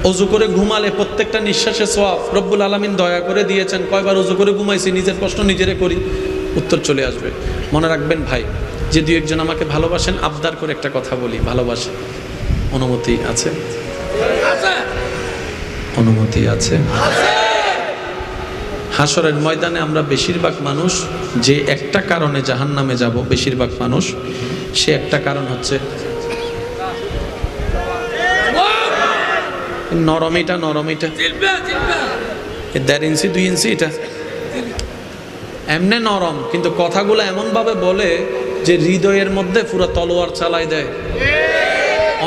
অজু করে ঘুমালে প্রত্যেকটা নিঃশ্বাসে সওয়াব রব্বুল আলামিন দয়া করে দিয়েছেন। কয়বার অজু করে ঘুমাইছি, নিজের প্রশ্ন নিজেরে করি, উত্তর চলে আসবে। মনে রাখবেন ভাই, যে দুই একজন আমাকে ভালোবাসেন, আবদার করে একটা কথা বলি, ভালোবাসেন, অনুমতি আছে? অনুমতি আছে? হাসরের ময়দানে আমরা বেশিরভাগ মানুষ যে একটা কারণে জাহান্নামে যাব, বেশিরভাগ মানুষ সে একটা কারণ হচ্ছে নরম। এটা 1.5 ইঞ্চি 2 ইঞ্চি, এটা এমনি নরম, কিন্তু কথাগুলো এমন ভাবে বলে যে হৃদয়ের মধ্যে পুরো তলোয়ার চালাই দেয়।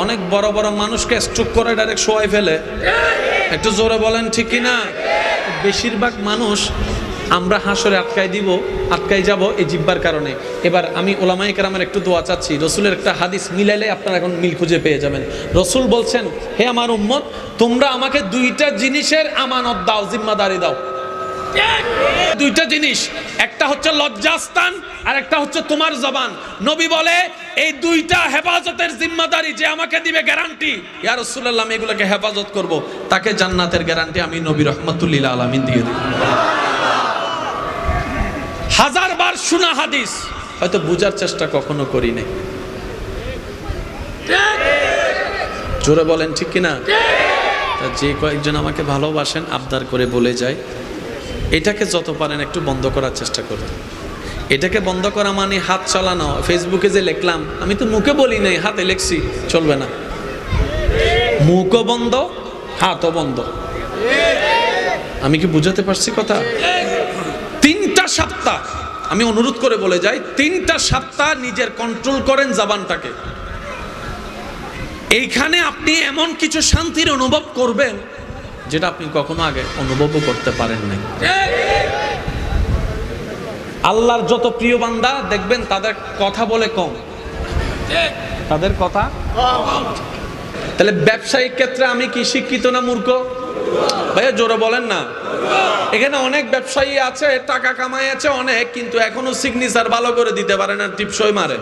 অনেক বড় বড় মানুষকে স্ট্রোক করে ডাইরেক্ট শোয়াই ফেলে। একটু জোরে বলেন ঠিক কিনা? বেশিরভাগ মানুষ আমরা হাসরে আটকাই যাব এই জিব্বার কারণে। এবার আমি ওলামায়ে কেরামের একটু দোয়া চাচ্ছি। রসুলের একটা হাদিস মিলাইলে আপনারা এখন মিল খুঁজে পেয়ে যাবেন। রসুল বলছেন, হে আমার উম্মত, তোমরা আমাকে দুইটা জিনিসের আমানত দাও, জিম্মাদারি দাও। দুইটা জিনিস, একটা হচ্ছে লজ্জাস্থান আর একটা হচ্ছে তোমার জবান। নবী বলে এই দুইটা হেফাজতের জিম্মাদারি যে আমাকে দিবে, গ্যারান্টি, ইয়া রাসূলুল্লাহ আমি এগুলোকে হেফাজত করব, তাকে জান্নাতের গ্যারান্টি আমি নবী রাহমাতুল লিল আলামিন দিয়ে দেব। হাজারবার শোনা হাদিস, হয়তো বুঝার চেষ্টা কখনো করি নাই। জোরে বলেন ঠিক কিনা? যে কয়েকজন আমাকে ভালোবাসেন আবদার করে বলে যায়, এটাকে যত পারেন একটু বন্ধ করার চেষ্টা করুন। এটাকে বন্ধ করা মানে হাত চালানো। ফেসবুকে যে লিখলাম, আমি তো মুখে বলি নাই, হাতে লিখছি, চলবে না। মুখও বন্ধ, হাতও বন্ধ। আমি কি বুঝাতে পারছি কথা? 3টা সপ্তাহ আমি অনুরোধ করে বলে যাই, 3টা সপ্তাহ নিজের কন্ট্রোল করেন জবানটাকে। এইখানে আপনি এমন কিছু শান্তির অনুভব করবেন যেটা আপনি কখনো আগে অনুভবও করতে পারেন নাই। আল্লাহর যত প্রিয় বান্দা দেখবেন তাদের কথা বলে কম, তাদের কথা কম। তাহলে ব্যবসায়িক ক্ষেত্রে আমি কি শিক্ষিত না মূর্খ? ভাইয়া জোরে বলেন না। এখানে অনেক ব্যবসায়ী আছে, টাকা কামাই আছে অনেক, কিন্তু এখনো সিগনেচার ভালো করে দিতে পারে না, টিপসই মারে।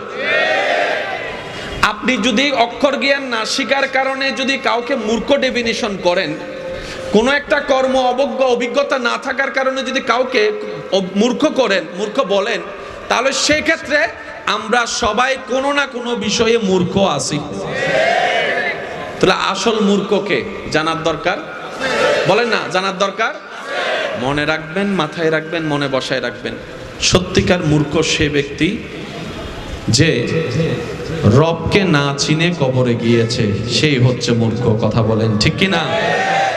আপনি যদি অক্ষর জ্ঞান না শিকার কারণে যদি কাউকে মূর্খ ডেফিনিশন করেন, কোনো একটা কর্ম অভিজ্ঞতা না থাকার কারণে যদি কাউকে মূর্খ বলেন, তাহলে সেই ক্ষেত্রে আমরা সবাই কোনো না কোনো বিষয়ে মূর্খ আছি। তাহলে আসল মূর্খকে জানার দরকার, বলেন না, জানার দরকার। মনে রাখবেন, মাথায় রাখবেন, মনে বসায় রাখবেন, সত্যিকার মূর্খ সে ব্যক্তি যে রবকে না চিনে কবরে গিয়েছে, সেই হচ্ছে মূর্খ। কথা বলেন ঠিক কিনা?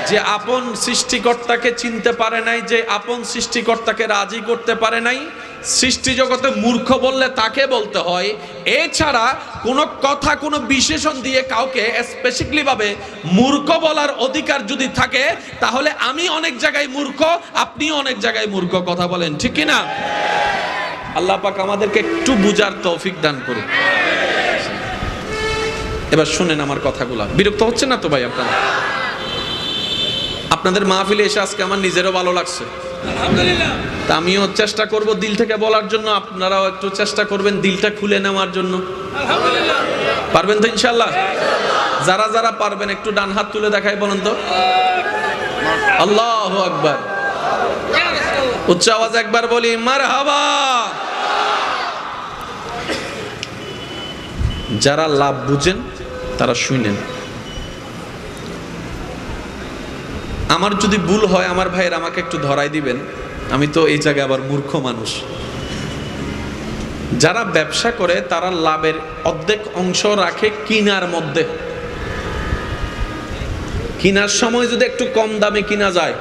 যে আপন সৃষ্টিকর্তাকে চিনতে পারে নাই, যে আপন সৃষ্টিকর্তাকে রাজি করতে পারে নাই, সৃষ্টি জগতে মূর্খ বললে তাকে বলতে হয়। এছাড়া কোনো কথা, কোনো বিশেষণ দিয়ে কাউকে স্পেসিফিকলি ভাবে মূর্খ বলার অধিকার যদি থাকে, তাহলে আমি অনেক জায়গায় মূর্খ, আপনিও অনেক জায়গায় মূর্খ। কথা বলেন ঠিক কিনা? আল্লাহ পাক আমাদেরকে একটু বুঝার তৌফিক দান করুন। এবার শুনেন আমার কথাগুলা। বিরক্ত হচ্ছে না তো ভাই আপনারা? আপনাদের মাহফিলে এসে আজকে আমার নিজেরও ভালো লাগছে, আলহামদুলিল্লাহ। তা আমিও চেষ্টা করব দিল থেকে বলার জন্য, আপনারাও একটু চেষ্টা করবেন দিলটা খুলে নেওয়ার জন্য, আলহামদুলিল্লাহ। পারবেন তো ইনশাআল্লাহ? যারা যারা পারবেন একটু ডান হাত তুলে দেখাই বলেন তো। আল্লাহু আকবার। উচ্চ আওয়াজ একবার বলি মারহাবা। যারা লাভ বুঝেন তারা শুনেন। আমার যদি ভুল হয় আমার ভাইয়ের আমাকে একটু ধরাই দিবেন, আমি তো এই জায়গায় আবার মূর্খ মানুষ। যারা ব্যবসা করে তারা লাভের অর্ধেক অংশ রাখে কিনার মধ্যে। কিনার সময় যদি একটু কম দামে কিনা যায়,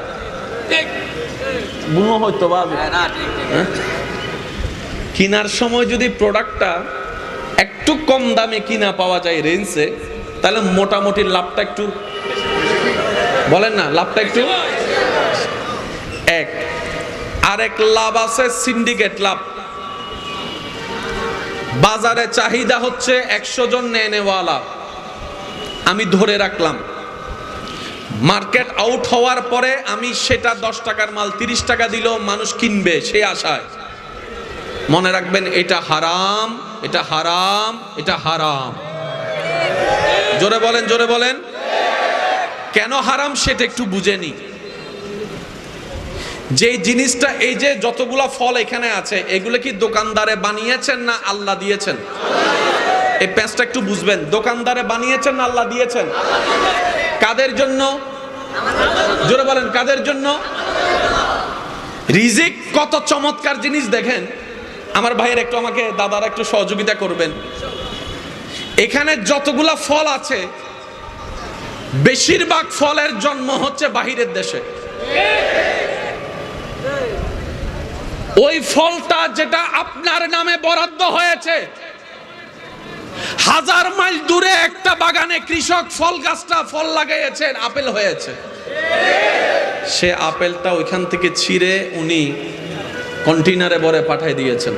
হয়তো বা কিনার সময় যদি প্রোডাক্টটা একটু কম দামে কিনা পাওয়া যায় রেঞ্জে, তাহলে মোটামুটি লাভটা একটু, বলেন না, লাভটা একটু এক। আরেক লাভ আছে সিন্ডিকেট লাভ। বাজারে চাহিদা হচ্ছে 100 জন নেওয়ালা, আমি ধরে রাখলাম। মার্কেট আউট হওয়ার পরে আমি সেটা 10 টাকার মাল 30 টাকা দিলেও মানুষ কিনবে সেই আশায়। মনে রাখবেন এটা হারাম, এটা হারাম, এটা হারাম। জোরে বলেন, জোরে বলেন। কেন হারাম সেটা একটু বুঝে নি। যে জিনিসটা, এই যে যতগুলা ফল এখানে আছে, এগুলো কি দোকানদারে বানিয়েছেন না আল্লাহ দিয়েছেন? এই প্যাঁচটা একটু বুঝবেন। দোকানদারে বানিয়েছেন না আল্লাহ দিয়েছেন? কাদের জন্য? জোরে বলেন, কাদের জন্য? রিজিক কত চমৎকার জিনিস দেখেন। আমার ভাইয়ের একটু, আমাকে দাদারা একটু সহযোগিতা করবেন। এখানে যতগুলা ফল আছে, বেশিরভাগ ফলের জন্ম হচ্ছে বাহিরের দেশে। ওই ফলটা যেটা আপনার নামে বরাদ্দ হয়েছে, 1000 মাইল দূরে একটা বাগানে কৃষক ফল গাছটা ফল লাগাইয়েছেন, আপেল হয়েছে। সে আপেলটা ওইখান থেকে ছিঁড়ে উনি কন্টেইনারে ভরে পাঠিয়ে দিয়েছেন।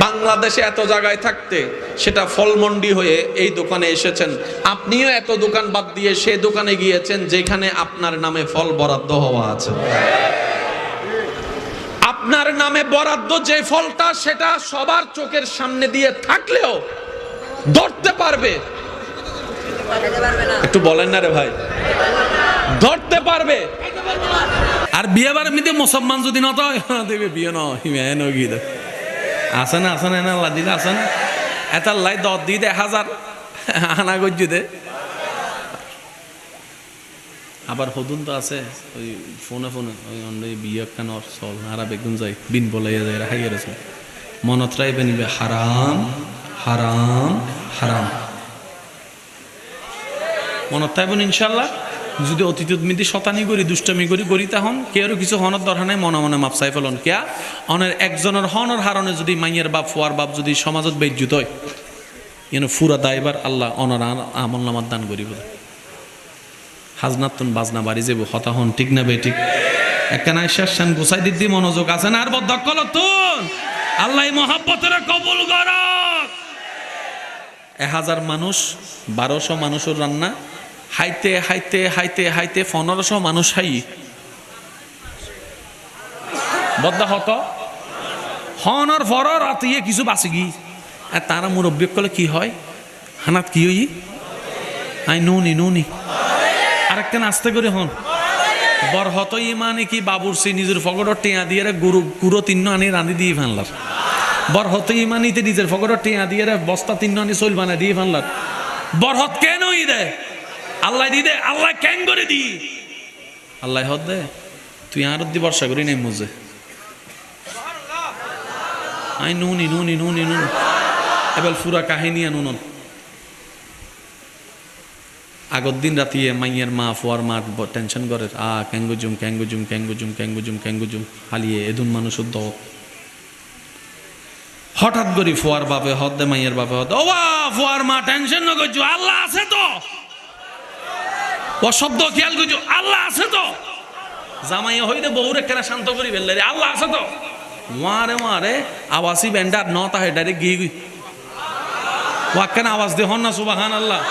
বাংলাদেশে এত জায়গায় থাকতে সেটা ফলমন্ডি হয়ে এই দোকানে এসেছেন। আপনিও এত দোকান বাদ দিয়ে সে দোকানে গিয়েছেন যেখানে আপনার নামে ফল বরাদ্দ হওয়া আছে। আপনার নামে বরাদ্দ যে ফলটা, সেটা সবার চোখের সামনে দিয়ে থাকলেও ধরতে পারবে? একটু বলেন না রে ভাই, ধরতে পারবে? আর বিয়ে বার এমনিতে মুসলমান যদি না হয় দেখবে বিয়ে নয় আসে না আল্লাহ দিলে আসে না এত লাই 10 দিয়ে 1000 আনা গজ্জু দে। আবার হদুন তো আছে ওই ফোনে ওই অন্যই বিয়ে কেন চল হারা বেগুন যাই বিন বলাইয়া যায় হাইয়া রয়েছে মনত রাইবে নিবে হারাম হারাম হারাম মনত রাইবেন ইনশাল্লাহ। যদি অতীত মিদি শতানি করি দুষ্টামি করি তখন কেউ কিছু হনের দরকার নাই, মনে মনে মাপ চাই ফেলন কেয়া অনের একজনের হনের হারণে যদি মাইয়ের বাপ ফুয়ার বাপ যদি সমাজত বেজ্জুত হয় ফুরা দায়বার আল্লাহ অনার আমল নামার দান করিব। হাজনাতুন বাজনা বাড়ি যাব হতা হন ঠিক না বে ঠিক একখানা শান গোসাই দিদি মনোযোগ আছে না আর বদকল তুন আল্লাহ মহাব্বতের কবুল করক। 1000 মানুষ 1200 মানুষের রান্না হাইতে হাইতে হাইতে হাইতে 1500 মানুষ হাই বদ্দা হত হনর ফর রাতিয়ে কিছু বাঁচি গি আর তারা মুরব্বী কলে কি হয় হানাত কি হই আই নুনি আরেকটা আস্তে করে হন বর হত ইমানে কি বাবুরসি নিজের ফগড় টিয়া দিয়ে গুঁড়ো 3 আনি রাঁধি দিয়ে ফেললার। বরহত ইমানিতে নিজের ফগড় টিয়া দিয়ে বস্তা 3 আনি চল বানায় দিয়ে ফেললার। বরহত কেন ই দে আল্লাহ দি দে আল্লাহ কেন করে দি আল্লাহ হদ দে তুই আর দি বর্ষা করি নাই মুজে আই নুনি এবার পুরা কাহিনী নুন আগর দিন রাতিয়ে মাইয়ের মা ফুয়ার মা টেনশন করে ক্যাঙ্গুজুম হালিয়ে এদুন মানুষের দত হঠাৎ করি ফুয়ার বাপে হদ দে মাইয়ের বাপে হদ ও ফুয়ার মা টেনশন না করছো আল্লাহ আছে তো ও শব্দ খেয়াল করছো আল্লাহ আছে তো জামাইয়া হইতে বহুরে কেনা শান্ত করি ফেললে রে আল্লাহ আছে তো মারে আওয়াজই ব্যান্ডার নতা হয় ডাইরেক্ট গিয়ে ওয়াক্কান আওয়াজ দে হন না সুবহান আল্লাহ।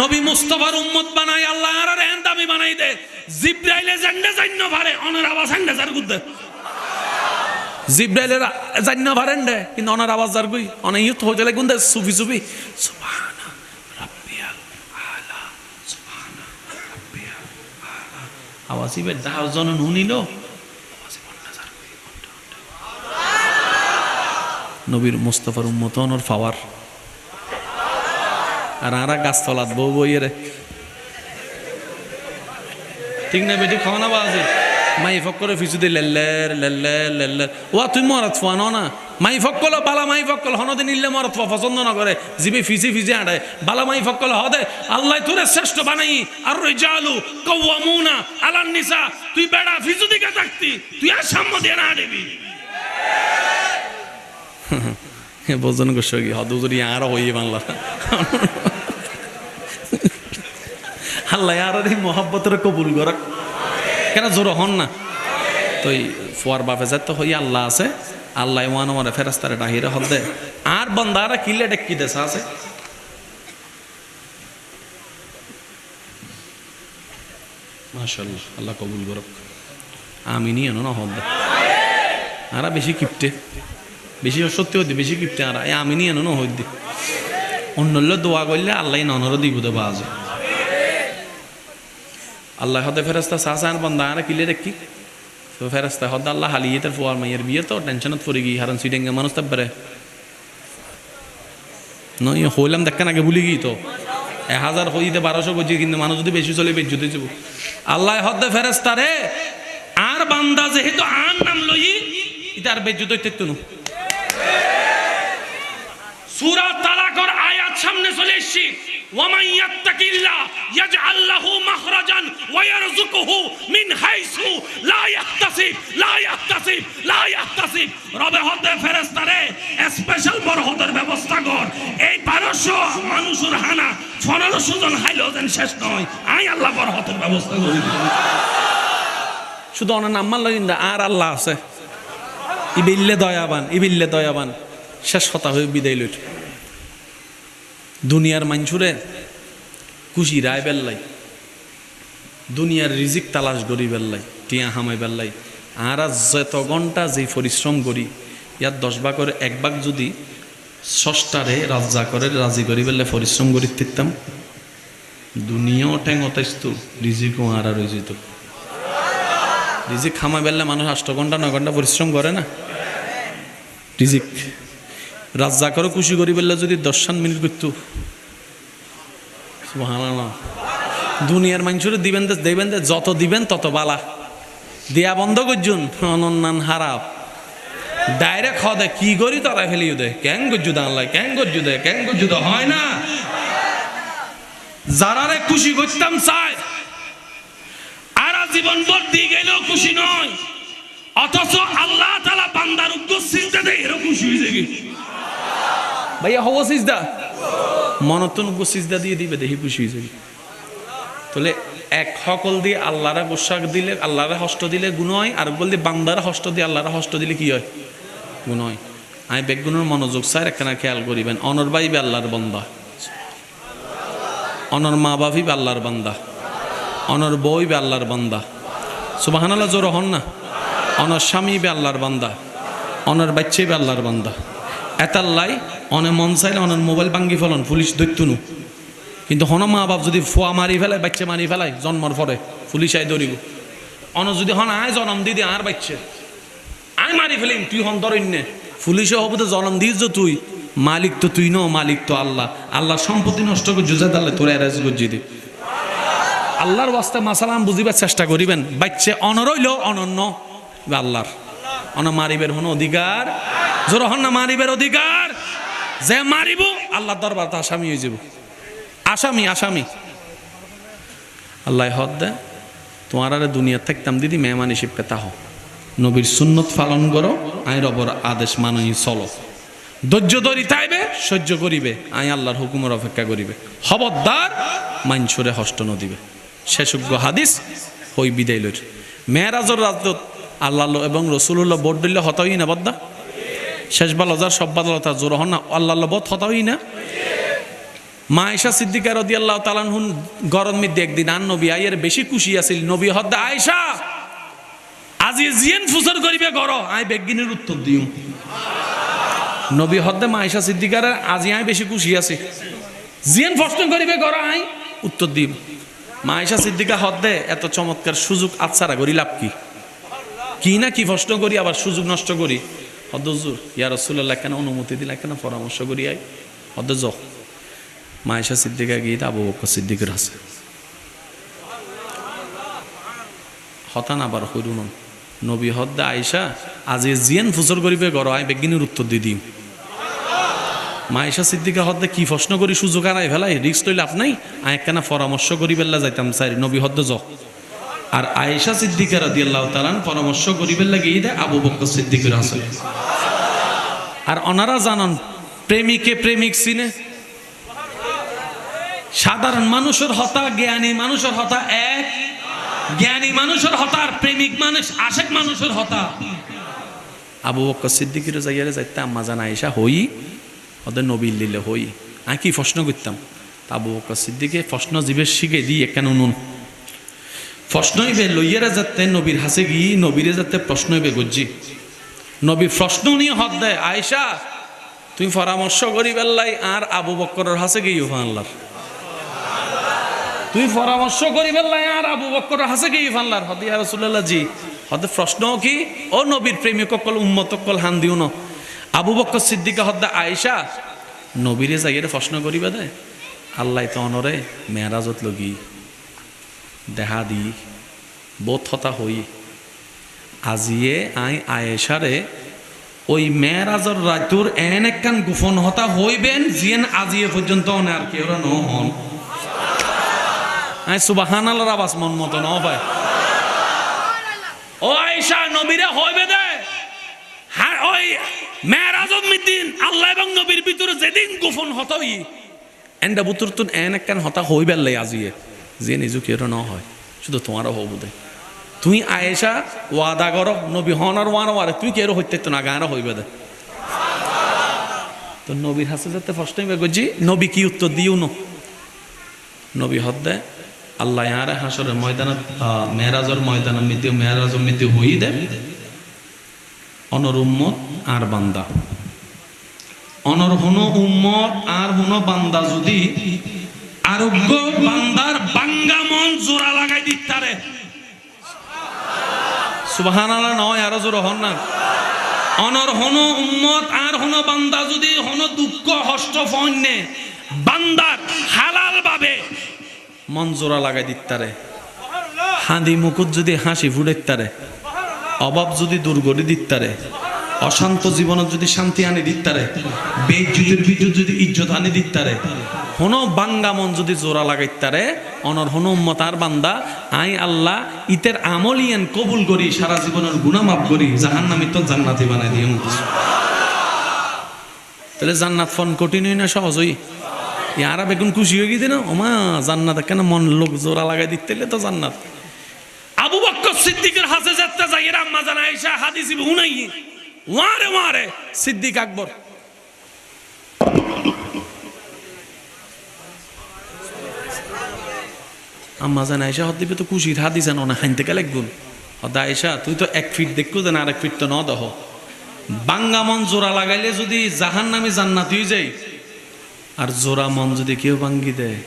নবী মুস্তাফার উম্মত বানাই আল্লাহ আর এন্দামি বানাই দে জিব্রাইলে জান্নে জান্ন ভারে অনার আওয়াজ হান্ডে জার গুদে জিব্রাইলের জান্ন ভারেন দে কিন্তু অনার আওয়াজ জার গই অনে ইউত হজলে গুন্দে সুফি সুবহান রাব্বিয়াল আলা সুবহান রাব্বিয়াল আলা আওয়াজই বে দাও জন নুনিলো আওয়াজই বন্না জার গই নবীর মুস্তাফার উম্মত অনর পাওয়ার আর আরা গাছতলাত বউ বইয়েরে ঠিক না বেটি খাওয়া না বাজে মাই ফক করে ফিসু দিয়ে লেল্লের ও তুই মরত ফোয়ানো না মাই ফক করলো বালা মাই ফক করলো হনদিন ইল্লে মরত পছন্দ না করে জিবি ফিসি আড়ায় বালা মাই ফক করলো হদে আল্লাহ তোরে শ্রেষ্ঠ বানাই আর রিজালু কাওয়ামুনা আলান নিসা তুই বেড়া ফিসু দিকে থাকতি তুই আর সামনে দিয়ে না দিবি বোঝন গোসো কি হদুজুরি আর হইয়ে বাংলা আল্লাহ আর এই মহব্বতের কবুল করক কেন জোর হন না তো ফুয়ার বাপে যাতে হই আল্লাহ আছে আল্লাহ ওয়ান আমার ফেরাস্তারে ডাহিরে হল দে আর বন্দারা কিলে ডেকি দেশা আছে মাশাআল্লাহ আল্লাহ কবুল করক আমিনি এনো হল দে আর বেশি কিপটে বেশি সত্যি হইতে বেশি কিপটে আর আমিনি এনো হইতে অন্য দোয়া করলে আল্লাহ ননর দিব দেবা আছে আল্লাহ হদে ফেরেস্তা সাসান বন্দা আনা কিলে দেখি তো ফেরেস্তা হদ আল্লাহ হালিয়ে তার ফুয়ার মাইয়ের বিয়ে তো টেনশনত পড়ে গিয়ে হারান সিটেঙ্গে মানুষ তারপরে নয় হইলাম দেখেন আগে ভুলে গিয়ে তো 1000 হইতে 1200 করছি কিন্তু মানুষ যদি বেশি চলে বেশ জুতে যাব আল্লাহ হদে ফেরেস্তা রে আর বান্দা যেহেতু আর নাম লই এটা আর বেশ জুতে তেতুন সূরা তালাকর আয়াত সামনে চলে এসেছি ওয়ামান ইয়াত্তাকিল্লাহ ইয়াজআল লাহু মাখরাজান ওয়া ইয়ারযুকুহু মিন হাইসু লা ইয়াহতাসিব রবে হতে ফেরেশতারে স্পেশাল বরহতের ব্যবস্থা কর এই 1200 মানুষের হানা 1500 জন হাইলো দেন শেষ নয় আই আল্লাহ বরহতের ব্যবস্থা করি শুধু অনার নাম মানলা আর আল্লাহ আছে ইবিল্লে দয়াবান শেষ কথা হয়ে বিদায় লইট দুনিয়ার মানসুরে খুশি রায় বেল্লাই দুনিয়ার রিজিক তালাশ করি বেল্লাই টিয়া হামাই বেল্লাই আর যত ঘন্টা যে পরিশ্রম করি ইয়ার 10 ভাগের 1 ভাগ যদি ষষ্ঠারে রাজা করে রাজি করি বেললে পরিশ্রম করি তিতাম দুনিয়াও ঠ্যাং অতাইস্তু রিজিকও আর রয়ে যেত রিজিক খামাই বেললে মানুষ 8 ঘন্টা 9 ঘন্টা পরিশ্রম করে না রিজিক রাজা করে খুশি করি বললে যদি 10 মিনিট করতো সুবহানাল্লাহ দুনিয়ার মানুষের দিবেন যত দিবেন তত বালা দিয়া বন্ধ করছুন অনন্যান হারাপ ডাইরেক্ট হদে কি করি তারা ফেলিও দে ক্যাং গজ্জু দে আল্লাহ ক্যাং গজ্জু দে হয় না যারারে খুশি করতাম চাই আর জীবন ভর দিয়ে গেলেও খুশি নয় অথচ আল্লাহ তাআলা বান্দার উপর চিন্তা দেয় এরকম খুশি হয়ে যায় ভাইয়া হব সিজদা মনতন উপর সিজদা দিয়ে দিবে দেখি খুশি হয়ে যাবে তাহলে এক সকল দিয়ে আল্লাহরে পোশাক দিলে আল্লাহরে হস্ত দিলে গুণ হয় আর বলতে বান্দারে হস্ত দিয়ে আল্লাহরে হস্ত দিলে কি হয় গুণ হয় আমি বেগুনের মনোযোগ স্যার একখানা খেয়াল করিবেন অনর ভাইবে আল্লাহর বান্দা অনর মা বাপিবে আল্লাহর বান্দা অনর বইবে আল্লাহর বান্দা সুবহানাল্লাহ জোর হন না অনর স্বামী বে আল্লাহর বান্দা অনর বাচ্চা বে আল্লাহর বান্দা এতাল্লাই অনে মন চাইলে অনর মোবাইল ভাঙ্গি ফেলন পুলিশ দৈত্যনু কিন্তু হন মা বাপ যদি ফোয়া মারি ফেলায় বাচ্চা মারি ফেলায় জন্মর পরে পুলিশ আই ধরিব অন যদি হন আয় জন্ম দিদি আর বাচ্চা আয় মারি ফেলিম তুই হন ধরেন পুলিশে হব তো জন্ম দিস তুই মালিক তো তুই ন মালিক তো আল্লাহ আল্লাহ সম্পত্তি নষ্ট করে জুজা তাহলে তোর এরাজ গজ্জি দে আল্লাহর ওয়াস্তে মাসালাম বুঝিবার চেষ্টা করিবেন বাচ্চা অনরইল অনন্য আল্লাহর অন মারিবের হন অধিকার জোর হন না মারিবের অধিকার যে মারিব আল্লাহ দরবার তো আসামি হয়ে যাব আসামি আল্লাহ হদ দে তোমার আরে দুনিয়া থাকতাম দিদি মেহমান হিসেবে তাহ নবীর সুন্নত পালন করো আই রবর আদেশ মানই চলো ধৈর্য ধরি তাইবে সহ্য করিবে আই আল্লাহর হুকুমের অপেক্ষা করিবে খবরদার মাইনসুরে হস্ত নদিবে শেষজ্ঞ হাদিস হই বিদায় লইর মেয়েরাজর রাজদূত আল্লাহ এবং রসুল্লাহ বোট দিলে হতই না বদ্দা শেষ বালজার সব বাদলতা জোর হন না আল্লাহ বোধ হতই না মা আয়েশা সিদ্দিকা রাদিয়াল্লাহু তাআলা আনহুন গরম মধ্যে একদিন আন নবী আয়ের বেশি খুশি আছিল নবী হদ্দা আয়েশা আজি জিয়েন ফুসর করিবে গর আই বেগিনের উত্তর দিও নবী হদ্দা মা আয়েশা সিদ্দিকার আজি আই বেশি খুশি আছে জিয়েন প্রশ্ন করিবে গর আই উত্তর দিম মা আয়েশা সিদ্দিকা হদ্দে এত চমৎকার সুযোগ আছাড়া করি লাভ কি না কি প্রশ্ন করি আবার সুযোগ নষ্ট করি হদ্দ হুজুর ইয়া রাসূলুল্লাহ কেন অনুমতি দিলা কেন পরামর্শ করি আই হদ্দ জ মা আয়েশা সিদ্দিকা গিয়ে আবু বকর সিদ্দিকের আছে হতান আবার হইরুন নবী হদ্দা আয়েশা আজি জিয়েন ফুসর করিবে গর আই বেগিনের উত্তর দি দিম মা আয়েশা সিদ্দিকা হদ্দা কি প্রশ্ন করি সুযোগ আনাই ফেলাই রিস্ক লইলে আপনাই আই একখানা পরামর্শ করি বেল্লা যাইতাম চাই নবী হদ্দ জ আর আয়েশা সিদ্দিকা রাদিয়াল্লাহু তাআলা পরামর্শ করি বেল্লা গিয়ে দেয় আবু বকর সিদ্দিকের আছে আর ওনারা জানান প্রেমিক চিনে সাধারণ মানুষের হতা জ্ঞানী মানুষের হতা এক জ্ঞানী মানুষের হতার প্রেমিক মানুষ আশেক মানুষের হতা আবু বকর সিদ্দিকের যাইয়ারে যাইতে আম্মা জান আয়েশা হই ওদের নবী লিলে হই আমি কি প্রশ্ন করতাম আবু বকর সিদ্দিকে প্রশ্ন জীবের শিখে দিয়ে কেন নুন প্রশ্নই বে লইয়ারা যাতে নবীর হাসে গিয়ে নবীরে যাতে প্রশ্নই বে গজ্জি নবী প্রশ্ন নিয়ে হদ দেয় আয়েশা তুমি পরামর্শ করি বেল্লাই আর আবু বকরের হাসে গিয়ে আল্লাহর তুই পরামর্শ করি ফেললাই আর আবু বকর হাসে কি ফাল্লার হদি ইয়া রাসূলুল্লাহ জি হদে প্রশ্ন কি ও নবীর প্রেমিক কল উম্মত কল হান দিও না আবু বকর সিদ্দিকা হদ্দা আয়েশা নবীরে যাইয়ে প্রশ্ন করিবা দে আল্লাহ তো অনরে মেরাজত লগি দেখা দি বোধ হতা হই আজিয়ে আই আয়েশারে ওই মেরাজর রাতুর এন একখান গোপন হতা হইবেন জিয়েন আজিয়ে পর্যন্ত আর কেউ ন হন আই সুবহানাল্লাহর আওয়াজ মন মতো ন ভাই ও আয়েশা নবীরে হইবে দে হ্যাঁ ওই মেরাজত মিদিন আল্লাহ এবং নবীর ভিতরে যেদিন গোপন হতই এন্ডা বুতুর তুন এন একখান হতা হইবে লাই আজিয়ে যে নিজু কেউ ন হয় শুধু তোমারও হব দে তুই আয়েশা ওয়াদা কর নবী হনার ওয়ার তুই কেউ হইতে তো না গানা হইবে দে তো নবীর হাসে যাতে ফার্স্ট টাইম গজি নবী কি উত্তর দিও ন নবী হদ্দে আল্লাহ ইয়ারে হাসরের ময়দানত মেরাজর ময়দানত মিতি হই দে অনর উম্মত আর বান্দা অনর হনো উম্মত আর হনো বান্দা যদি আরোগ্য বান্দার বাঙ্গা মন জোড়া লাগাই দিতারে সুবহানাল্লাহ নয় আরো জোর হন না অনর হনো উম্মত আর হনো বান্দা যদি হনো দুঃখ হষ্ট ফন্যে বান্দার হালাল ভাবে মন জোড়া লাগাই দিতারে হাঁদি মুকুট যদি হাসি ফুটাইতারে অভাব যদি দূর করে দিতারে অশান্ত জীবনত যদি শান্তি আনি দিতারে বেইজ্জতের ভিতর যদি ইজ্জত আনি দিতারে হনো বাঙ্গা মন যদি জোড়া লাগাইতারে অনর হনো উম্মত আর বান্দা আই আল্লাহ ইতের আমলিয়ান কবুল করি সারা জীবনের গুনাহ মাফ করি জাহান্নামী তো জান্নাতি বানাই দিও তাহলে জান্নাত ফোন কঠিন হই না সহজ হই ইয়ারা বেগুন খুশি হয়ে গিয়েছে না ওমা জান্নাত কেন মন লোক জোড়া লাগাই দিতে তো জান্নাত আবু বকর সিদ্দিকের হাতে যাত্রা যাই এর আম্মা জান আয়েশা হাদিস হুনাই ওয়ারে ওয়ারে সিদ্দিক আকবর আম্মা জান আয়েশা হদ্দিবে তো খুশি হাদিস আনো না হাইতে গেলে গুণ হদা আয়েশা তুই তো 1 ফিট দেখো দেন আর 1 ফিট তো ন দহ বাঙ্গা মন জোড়া লাগাইলে যদি জাহান্নামী জান্নাত হয়ে যায় আর জোড়া মন যদি কেউ ভাঙ্গি দেয়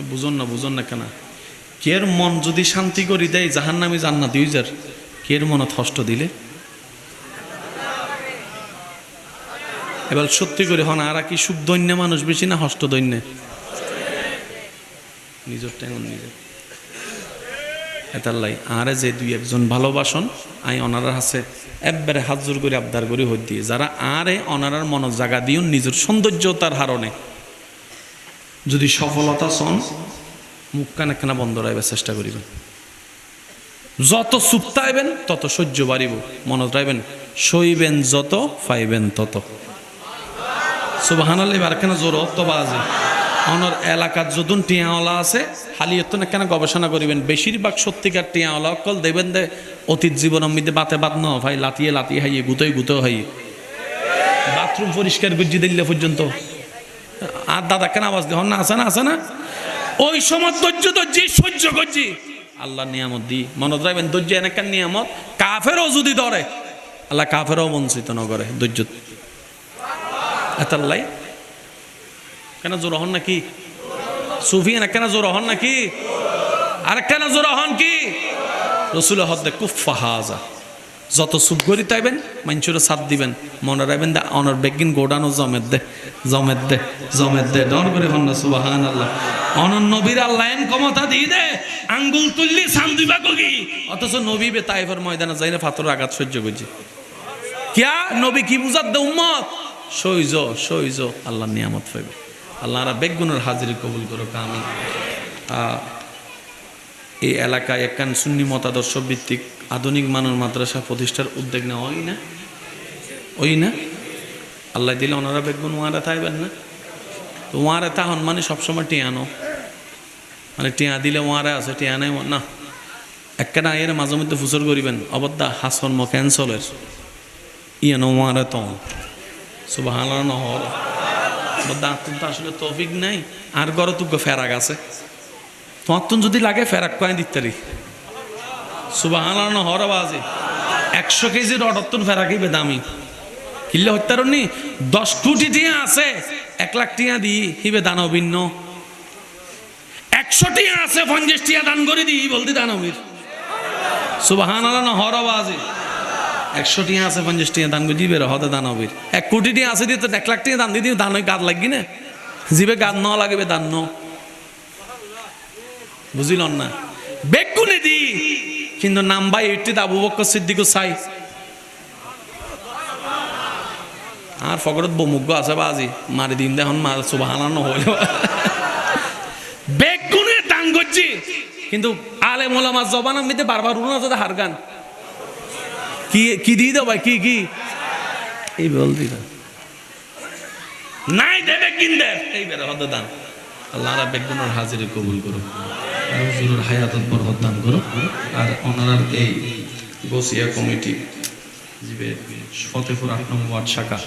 বুঝন না কেনা কের মন যদি শান্তি করি দেয় জাহান্নামী জান্নাত হয়ে যার কের মনত হষ্ট দিলে এবার সত্যি করে হন আর কি সুখ দৈন্য মানুষ বেশি না হষ্ট দৈন্য নিজের টাইম নিজে এটার লাই আরে যে দুই একজন ভালোবাসন আই অনারার হাসে একবারে হাত জোর করে আবদার করে হই দিয়ে যারা আরে অনারার মন জায়গা দিও নিজের সৌন্দর্যতার হারণে যদি সফলতা চন মুখ কানে কেনা বন্ধ রাখবার চেষ্টা করিবেন যত চুপতাইবেন তত সহ্য বাড়িব মনত রাখবেন সইবেন যত পাইবেন তত সুবহানাল্লাহ বার কেন জোর অত বাজে অনর এলাকার যদুন টিয়াওয়ালা আছে হালিয়ত না কেন গবেষণা করিবেন বেশিরভাগ সত্যিকার টিয়াওয়ালা অকল দেবেন দে অতীত জীবনের মধ্যে বাতে বাত ন ভাই লাতিয়ে হাইয়ে গুতোই হাইয়ে বাথরুম পরিষ্কার গুজি দিলে পর্যন্ত আর দাদা কেন আওয়াজ দেহ না আছে না ওই সময় ধৈর্য সহ্য করছি আল্লাহ নিয়ামত দি মনত রাখবেন ধৈর্য এনেকার নিয়ামত কাফেরও যদি ধরে আল্লাহ কাফেরও বঞ্চিত ন করে ধৈর্য এতাল্লাই কেন জোর হন নাকি সুফিয়ান কেন জোর হন নাকি আর কেন জোর হন কি রসুল হদ্দে কুফা হাজা যত সুপ করি তাইবেন মানুষের সাথ দিবেন মনে রাখবেন দে অনর বেগিন গোডানো জমেদ দে ডর করে হন না সুবহানাল্লাহ অনর নবীর আল্লাহ এন ক্ষমতা দিয়ে দে আঙ্গুল তুললি সান দিবা কগি অথচ নবী বে তাইফের ময়দানে যাইলে পাথর আঘাত সহ্য করছে কিয়া নবী কি বুঝাত দে উম্মত সইজ আল্লাহর নিয়ামত পাইবে আল্লাহরা বেগুনের হাজিরি কবুল করো আমি এই এলাকায় একখান সুন্নি মতাদর্শ ভিত্তিক আধুনিক মানব মাদ্রাসা প্রতিষ্ঠার উদ্যোগ নেওয়া ওই না আল্লাহ দিলে ওনারা বেগুন ওয়ারা থাকবেন না তো ওয়ারা তাহন মানে সবসময় টিয়ানো মানে টিয়া দিলে ওয়ারা আছে টিয়া নেই না একখানা এর মাঝে মধ্যে ফুসর করিবেন অবদ্ধা হাসন ক্যান্সলের ইয়ানো ওয়ারা তো সুবহানাল্লাহ নহর দাঁতুন তো আসলে তৌফিক নাই আর গড় তুগ্য ফেরাক আছে তোমার যদি লাগে ফেরাক কয়ে দিতে সুবহানাল্লাহ নহর বাজে 100 কেজির অর্ডার তুন ফেরাকই বেদামি হিল্লে হত্যারণী 10 কোটি টিয়া আছে 1 লাখ টিয়া দি হিবে দানবিন্ন 100 টিয়া আছে 50 টিয়া দান করে দি বলতি দানবীর সুবহানাল্লাহ না হর আওয়াজে 100 টিয়া আছে 50 টিয়া দান করে দিবে হতে দানবীর 1 কোটি টিয়া আছে দি তো 1 লাখ টিয়া দান দি দান হই গাদ লাগি না জিবে গাদ ন লাগবে দান ন বুঝিলন না বেকুনে দি কিন্তু নাম ভাই এটি আবু বকর সিদ্দিক চাই আর ফকরত বমুগ্গ আছে বাজি মারি দিন দেখুন মার সুবহানাল্লাহ হইল বেকুনে দান করছি কিন্তু আলেম ওলামা জবান আমিতে বারবার উনা যদি হারগান কি কি দিয়ে দাও ভাই কি কি এই বলতি না নাই দেবে কিনবে এই বের হদ দান আল্লাহ রাব্বুল গুনার হাজিরি কবুল করো আর হুজুরের হায়াতত বরকত দান করো আর ওনার এই গোসিয়া কমিটি জিবে ফতেপুর 8 নম্বর ওয়ার্ড শাখা